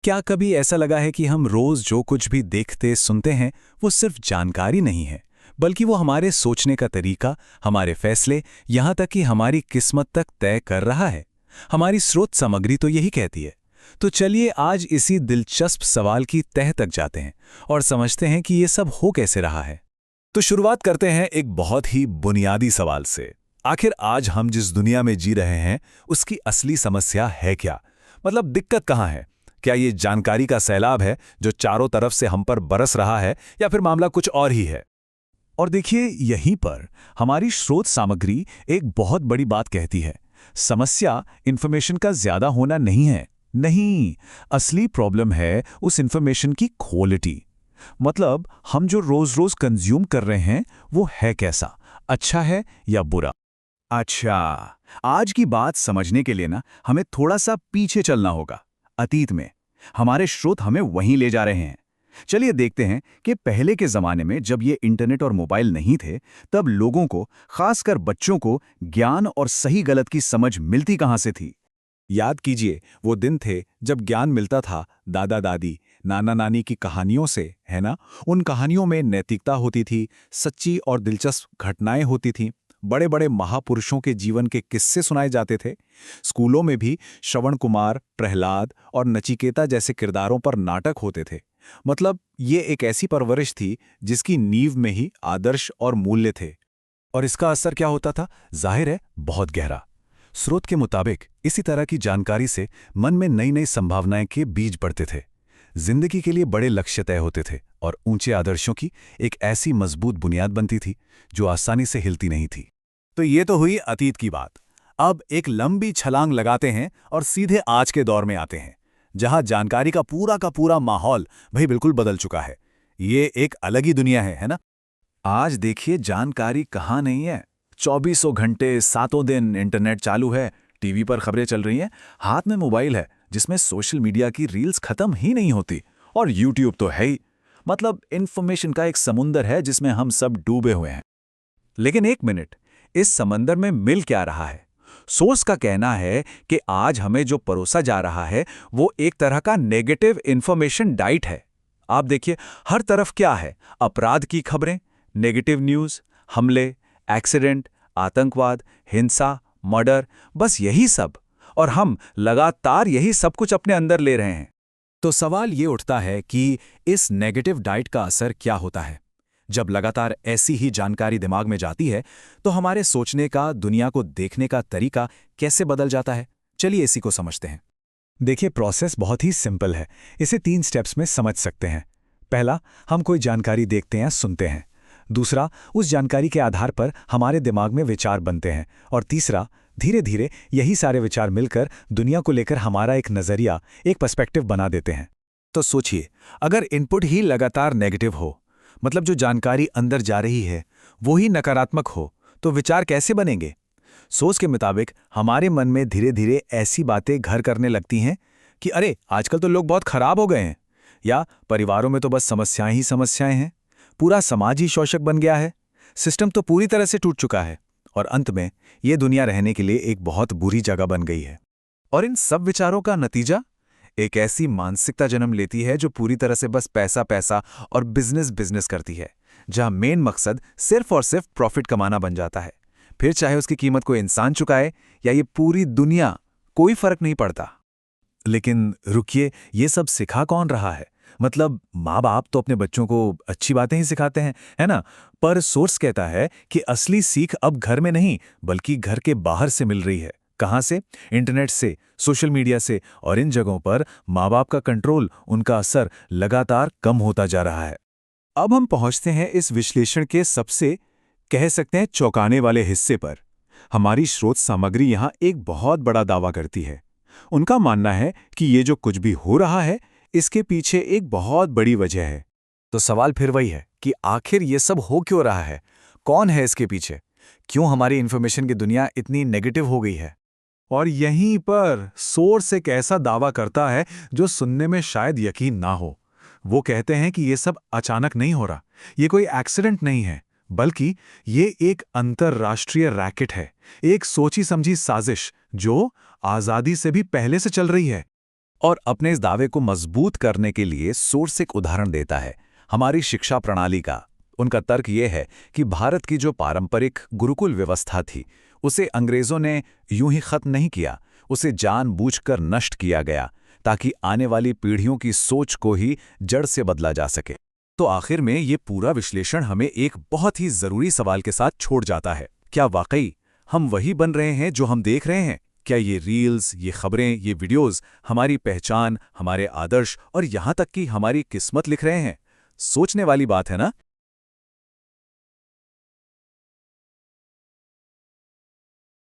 क्या कभी ऐसा लगा है कि हम रोज जो कुछ भी देखते सुनते हैं वो सिर्फ जानकारी नहीं है, बल्कि वो हमारे सोचने का तरीका, हमारे फैसले, यहाँ तक कि हमारी किस्मत तक तय कर रहा है। हमारी स्रोत सामग्री तो यही कहती है। तो चलिए आज इसी दिलचस्प सवाल की तह तक जाते हैं और समझते हैं कि ये सब हो कैसे रहा है। तो शुरुआत करते हैं एक बहुत ही बुनियादी सवाल से। आखिर आज हम जिस दुनिया में जी रहे हैं उसकी असली समस्या है क्या? मतलब दिक्कत कहाँ है? क्या ये जानकारी का सैलाब है जो चारों तरफ से हम पर बरस रहा है, या फिर मामला कुछ और ही है? और देखिए, यहीं पर हमारी स्रोत सामग्री एक बहुत बड़ी बात कहती है। समस्या इंफॉर्मेशन का ज्यादा होना नहीं है। नहीं, असली प्रॉब्लम है उस इंफॉर्मेशन की क्वालिटी। मतलब हम जो रोज रोज कंज्यूम कर रहे हैं वो है कैसा, अच्छा है या बुरा? अच्छा, आज की बात समझने के लिए ना हमें थोड़ा सा पीछे चलना होगा, अतीत में। हमारे स्रोत हमें वहीं ले जा रहे हैं। चलिए देखते हैं कि पहले के जमाने में जब ये इंटरनेट और मोबाइल नहीं थे, तब लोगों को, खासकर बच्चों को, ज्ञान और सही गलत की समझ मिलती कहाँ से थी। याद कीजिए, वो दिन थे जब ज्ञान मिलता था दादा दादी, नाना नानी की कहानियों से, है ना? उन कहानियों में नैतिकता होती थी, सच्ची और दिलचस्प घटनाएं होती थीं, बड़े बड़े महापुरुषों के जीवन के किस्से सुनाए जाते थे। स्कूलों में भी श्रवण कुमार, प्रहलाद और नचिकेता जैसे किरदारों पर नाटक होते थे। मतलब ये एक ऐसी परवरिश थी जिसकी नींव में ही आदर्श और मूल्य थे। और इसका असर क्या होता था? जाहिर है, बहुत गहरा। स्रोत के मुताबिक इसी तरह की जानकारी से मन में नई नई संभावनाएं के बीज पड़ते थे। जिंदगी के लिए बड़े लक्ष्य तय होते थे और ऊंचे आदर्शों की एक ऐसी मजबूत बुनियाद बनती थी जो आसानी से हिलती नहीं थी। तो ये तो हुई अतीत की बात। अब एक लंबी छलांग लगाते हैं और सीधे आज के दौर में आते हैं, जहां जानकारी का पूरा माहौल भाई बिल्कुल बदल चुका है। ये एक अलग ही दुनिया है ना? आज देखिए, जानकारी कहाँ नहीं है। 2400 घंटे, सातों दिन इंटरनेट चालू है, टीवी पर खबरें चल रही हैं, हाथ में मोबाइल है जिसमें सोशल मीडिया की रील्स खत्म ही नहीं होती, और यूट्यूब तो है ही। मतलब इंफॉर्मेशन का एक समुंदर है जिसमें हम सब डूबे हुए हैं। लेकिन एक मिनट, इस समंदर में मिल क्या रहा है? सोर्स का कहना है कि आज हमें जो परोसा जा रहा है वो एक तरह का नेगेटिव इंफॉर्मेशन डाइट है। आप देखिए, हर तरफ क्या है? अपराध की खबरें, नेगेटिव न्यूज़, हमले, एक्सीडेंट, आतंकवाद, हिंसा, मर्डर, बस यही सब। और हम लगातार यही सब कुछ अपने अंदर ले रहे हैं। तो सवाल ये उठता है कि इस नेगेटिव डाइट का असर क्या होता है? जब लगातार ऐसी ही जानकारी दिमाग में जाती है, तो हमारे सोचने का, दुनिया को देखने का तरीका कैसे बदल जाता है? चलिए इसी को समझते हैं। देखिए, प्रोसेस बहुत ही सिंपल है। इसे 3 स्टेप्स में समझ सकते हैं। पहला, हम कोई जानकारी देखते हैं, सुनते हैं। दूसरा, उस जानकारी के आधार पर हमारे दिमाग में विचार बनते हैं। और तीसरा, धीरे धीरे यही सारे विचार मिलकर दुनिया को लेकर हमारा एक नज़रिया, एक पर्सपेक्टिव बना देते हैं। तो सोचिए, अगर इनपुट ही लगातार नेगेटिव हो, मतलब जो जानकारी अंदर जा रही है वो ही नकारात्मक हो, तो विचार कैसे बनेंगे? सोच के मुताबिक हमारे मन में धीरे धीरे ऐसी बातें घर करने लगती हैं कि अरे, आजकल तो लोग बहुत खराब हो गए हैं, या परिवारों में तो बस समस्याएं ही समस्याएं हैं, पूरा समाज ही शोषक बन गया है, सिस्टम तो पूरी तरह से टूट चुका है, और अंत में ये दुनिया रहने के लिए एक बहुत बुरी जगह बन गई है। और इन सब विचारों का नतीजा एक ऐसी मानसिकता जन्म लेती है जो पूरी तरह से बस पैसा पैसा और बिजनेस बिजनेस करती है, जहां मेन मकसद सिर्फ और सिर्फ प्रॉफिट कमाना बन जाता है। फिर चाहे उसकी कीमत कोई इंसान चुकाए या ये पूरी दुनिया, कोई फर्क नहीं पड़ता। लेकिन रुकिए, ये सब सिखा कौन रहा है? मतलब माँ बाप तो अपने बच्चों को अच्छी बातें ही सिखाते हैं, है ना? पर सोर्स कहता है कि असली सीख अब घर में नहीं, बल्कि घर के बाहर से मिल रही है। कहाँ से? इंटरनेट से, सोशल मीडिया से, और इन जगहों पर माँ बाप का कंट्रोल, उनका असर लगातार कम होता जा रहा है। अब हम पहुंचते हैं इस विश्लेषण के सबसे, कह सकते हैं, चौंकाने वाले हिस्से पर। हमारी स्रोत सामग्री यहां एक बहुत बड़ा दावा करती है। उनका मानना है कि ये जो कुछ भी हो रहा है, इसके पीछे एक बहुत बड़ी वजह है। तो सवाल फिर वही है कि आखिर ये सब हो क्यों रहा है? कौन है इसके पीछे? क्यों हमारी इंफॉर्मेशन की दुनिया इतनी नेगेटिव हो गई है? और यहीं पर सोर्स एक ऐसा दावा करता है जो सुनने में शायद यकीन ना हो। वो कहते हैं कि ये सब अचानक नहीं हो रहा, ये कोई एक्सीडेंट नहीं है, बल्कि ये एक अंतरराष्ट्रीय रैकेट है, एक सोची समझी साजिश जो आज़ादी से भी पहले से चल रही है। और अपने इस दावे को मजबूत करने के लिए सोर्स एक उदाहरण देता है, हमारी शिक्षा प्रणाली का। उनका तर्क ये है कि भारत की जो पारंपरिक गुरुकुल व्यवस्था थी, उसे अंग्रेज़ों ने यूं ही खत्म नहीं किया, उसे जानबूझकर नष्ट किया गया ताकि आने वाली पीढ़ियों की सोच को ही जड़ से बदला जा सके। तो आखिर में ये पूरा विश्लेषण हमें एक बहुत ही ज़रूरी सवाल के साथ छोड़ जाता है, क्या वाकई हम वही बन रहे हैं जो हम देख रहे हैं? क्या ये रील्स, ये खबरें, ये वीडियोस हमारी पहचान, हमारे आदर्श और यहाँ तक कि हमारी किस्मत लिख रहे हैं? सोचने वाली बात है ना?